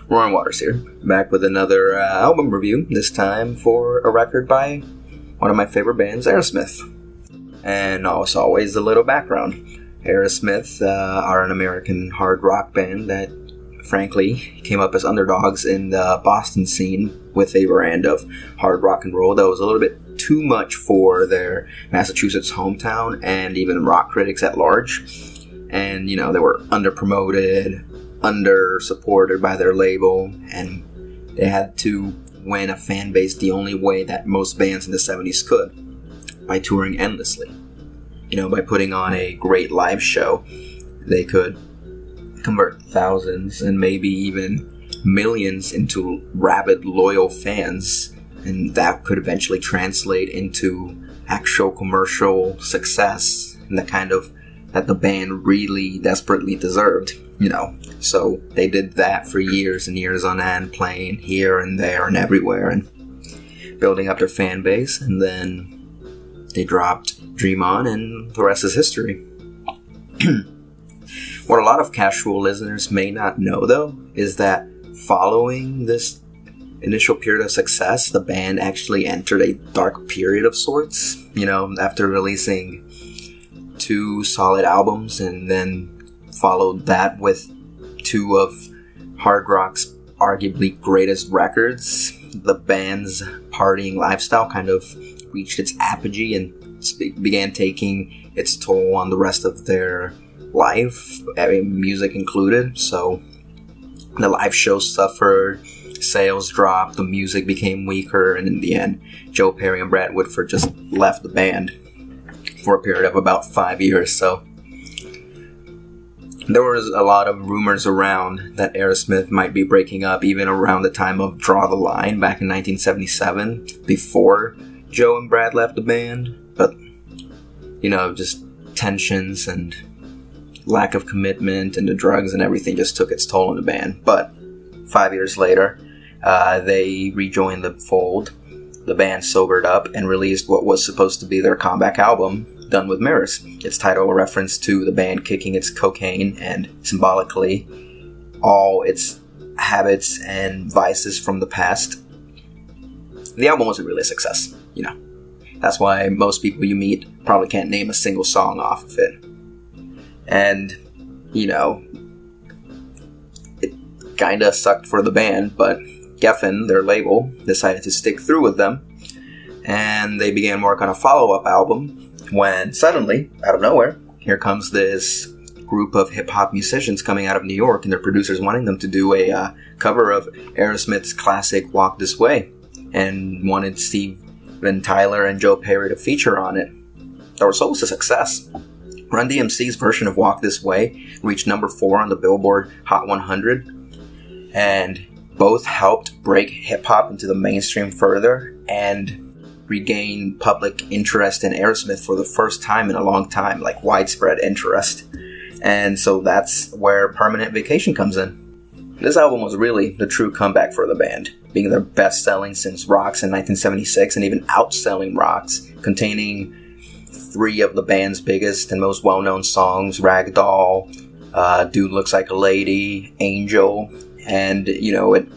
Roaring Waters here, back with another album review, this time for a record by one of my favorite bands, Aerosmith. And also always a little background. Aerosmith are an American hard rock band that, frankly, came up as underdogs in the Boston scene with a brand of hard rock and roll that was a little bit too much for their Massachusetts hometown and even rock critics at large. And, they were under-promoted, under-supported by their label, and they had to win a fan base the only way that most bands in the 70s could, by touring endlessly. By putting on a great live show, they could convert thousands and maybe even millions into rabid, loyal fans, and that could eventually translate into actual commercial success and the kind of that the band really desperately deserved, So they did that for years and years on end, playing here and there and everywhere and building up their fan base, and then they dropped Dream On and the rest is history. What a lot of casual listeners may not know, though, is that following this initial period of success, the band actually entered a dark period of sorts, after releasing 2 solid albums and then followed that with 2 of hard rock's arguably greatest records. The band's partying lifestyle kind of reached its apogee and began taking its toll on the rest of their life, music included. So the live shows suffered, sales dropped, the music became weaker, and in the end, Joe Perry and Brad Whitford just left the band for a period of about 5 years. So there was a lot of rumors around that Aerosmith might be breaking up even around the time of Draw the Line back in 1977, before Joe and Brad left the band. But, just tensions and lack of commitment and the drugs and everything just took its toll on the band. But 5 years later, they rejoined the fold. The band sobered up and released what was supposed to be their comeback album, Done with Mirrors. Its title a reference to the band kicking its cocaine and, symbolically, all its habits and vices from the past. The album wasn't really a success, That's why most people you meet probably can't name a single song off of it. And, it kinda sucked for the band, but Geffen, their label, decided to stick through with them, and they began work on a follow-up album when suddenly, out of nowhere, here comes this group of hip-hop musicians coming out of New York, and their producers wanting them to do a cover of Aerosmith's classic Walk This Way, and wanted Steven Tyler and Joe Perry to feature on it. The result was a success. Run-DMC's version of Walk This Way reached number 4 on the Billboard Hot 100, and both helped break hip-hop into the mainstream further and regain public interest in Aerosmith for the first time in a long time, like widespread interest. And so that's where Permanent Vacation comes in. This album was really the true comeback for the band, being their best-selling since Rocks in 1976 and even outselling Rocks, containing 3 of the band's biggest and most well-known songs, Ragdoll, Dude Looks Like a Lady, Angel, and, it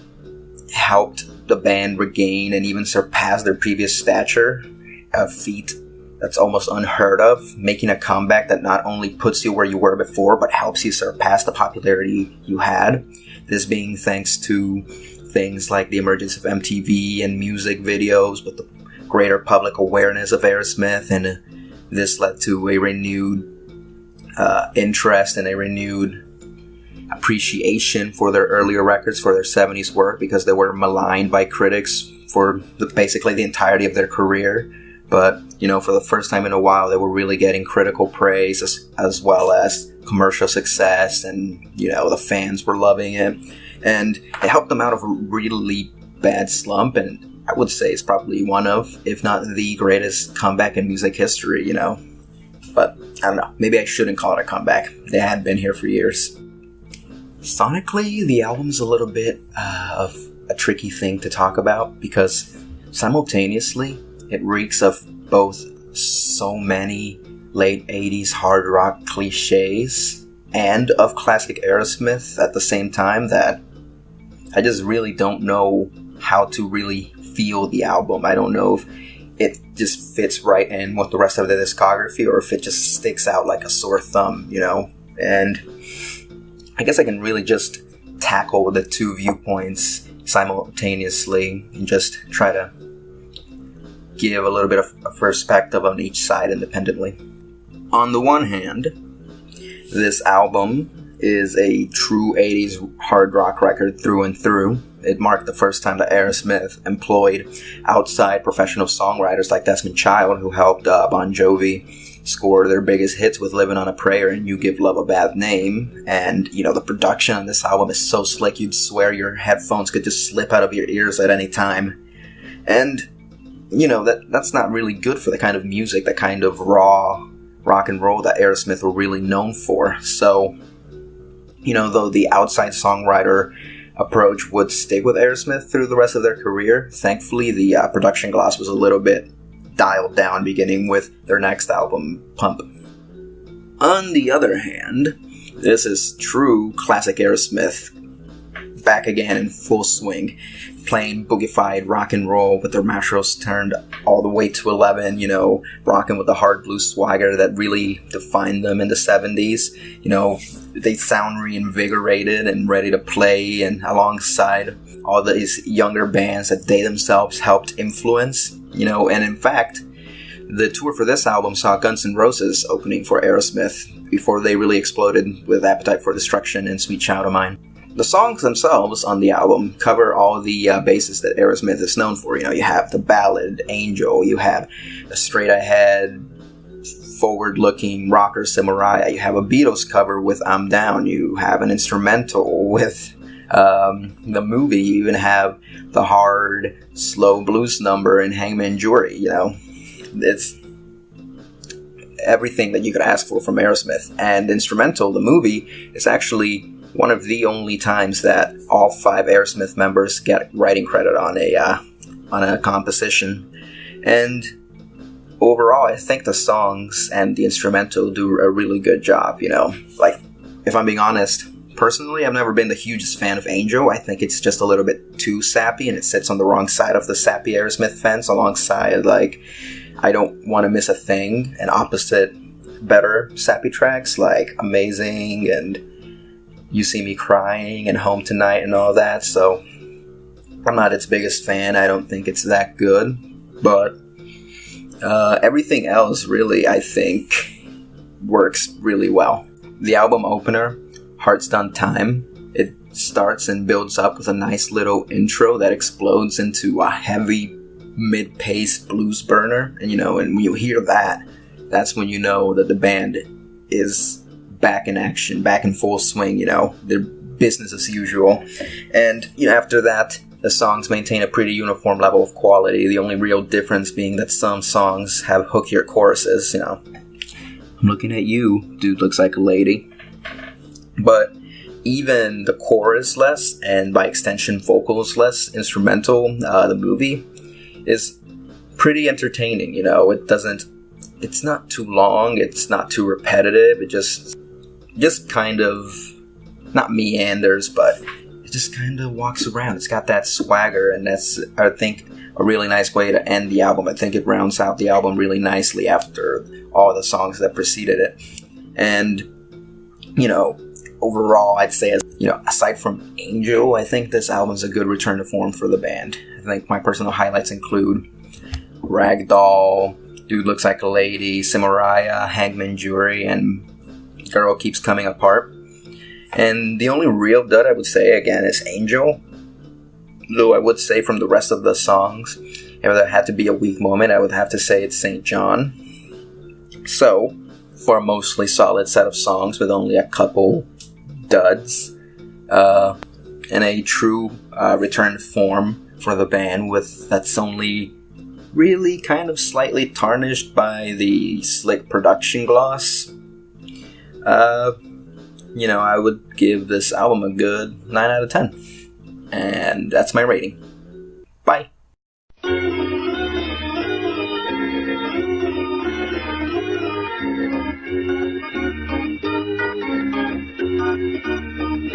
helped the band regain and even surpass their previous stature, a feat that's almost unheard of, making a comeback that not only puts you where you were before, but helps you surpass the popularity you had. This being thanks to things like the emergence of MTV and music videos, with the greater public awareness of Aerosmith, and this led to a renewed interest and a renewed appreciation for their earlier records, for their 70s work, because they were maligned by critics for basically the entirety of their career. But, for the first time in a while, they were really getting critical praise as well as commercial success, and, the fans were loving it. And it helped them out of a really bad slump, and I would say it's probably one of, if not the greatest comeback in music history, But, I don't know, maybe I shouldn't call it a comeback. They had been here for years. Sonically, the album's a little bit of a tricky thing to talk about, because simultaneously, it reeks of both so many late 80s hard rock cliches and of classic Aerosmith at the same time that I just really don't know how to really feel the album. I don't know if it just fits right in with the rest of the discography or if it just sticks out like a sore thumb, you know? And I guess I can really just tackle the two viewpoints simultaneously and just try to give a little bit of a perspective on each side independently. On the one hand, this album is a true 80s hard rock record through and through. It marked the first time that Aerosmith employed outside professional songwriters like Desmond Child, who helped Bon Jovi score their biggest hits with Living on a Prayer and You Give Love a Bad Name. And, you know, the production on this album is so slick you'd swear your headphones could just slip out of your ears at any time. And, you know, that's not really good for the kind of music, the kind of raw rock and roll that Aerosmith were really known for. So, you know, though the outside songwriter approach would stick with Aerosmith through the rest of their career, thankfully the production gloss was a little bit dialed down, beginning with their next album, Pump. On the other hand, this is true classic Aerosmith, back again in full swing, playing boogified rock and roll with their masters turned all the way to 11, you know, rocking with the hard blues swagger that really defined them in the 70s. You know, they sound reinvigorated and ready to play, and alongside all these younger bands that they themselves helped influence, you know. And in fact, the tour for this album saw Guns N' Roses opening for Aerosmith before they really exploded with Appetite for Destruction and Sweet Child of Mine. The songs themselves on the album cover all the bases that Aerosmith is known for. You know, you have the ballad, Angel, you have a straight-ahead, forward-looking rocker, Simariah, you have a Beatles cover with I'm Down, you have an instrumental with the movie, you even have the hard, slow blues number in Hangman Jury, you know. It's everything that you could ask for from Aerosmith. And the instrumental, the movie, is actually one of the only times that all 5 Aerosmith members get writing credit on a composition. And overall, I think the songs and the instrumental do a really good job, you know. Like, if I'm being honest, personally, I've never been the hugest fan of Angel. I think it's just a little bit too sappy, and it sits on the wrong side of the sappy Aerosmith fence alongside, like, I Don't Want to Miss a Thing, and opposite better sappy tracks like Amazing and You See Me Crying and Home Tonight and all that. So I'm not its biggest fan. I don't think it's that good, but everything else really, I think, works really well. The album opener, Heart's Done Time, it starts and builds up with a nice little intro that explodes into a heavy mid-paced blues burner, and you know, and when you hear that, that's when you know that the band is back in action, back in full swing, you know, their business as usual. And, you know, after that, the songs maintain a pretty uniform level of quality, the only real difference being that some songs have hookier choruses, you know. I'm looking at you, Dude Looks Like a Lady. But even the chorus-less, and by extension vocals-less instrumental, the movie, is pretty entertaining, you know. It's not too long, it's not too repetitive, it just kind of, not meanders, but it just kind of walks around. It's got that swagger, and that's, I think, a really nice way to end the album. I think it rounds out the album really nicely after all the songs that preceded it. And, you know, overall, I'd say, you know, aside from Angel, I think this album's a good return to form for the band. I think my personal highlights include Ragdoll, Dude Looks Like a Lady, Simariah, Hangman Jury, and Girl Keeps Coming Apart. And the only real dud I would say, again, is Angel. Though I would say from the rest of the songs, if there had to be a weak moment, I would have to say it's St. John. So, for a mostly solid set of songs with only a couple duds, and a true return to form for the band that's only really kind of slightly tarnished by the slick production gloss, you know, I would give this album a good 9 out of 10. And that's my rating. Bye.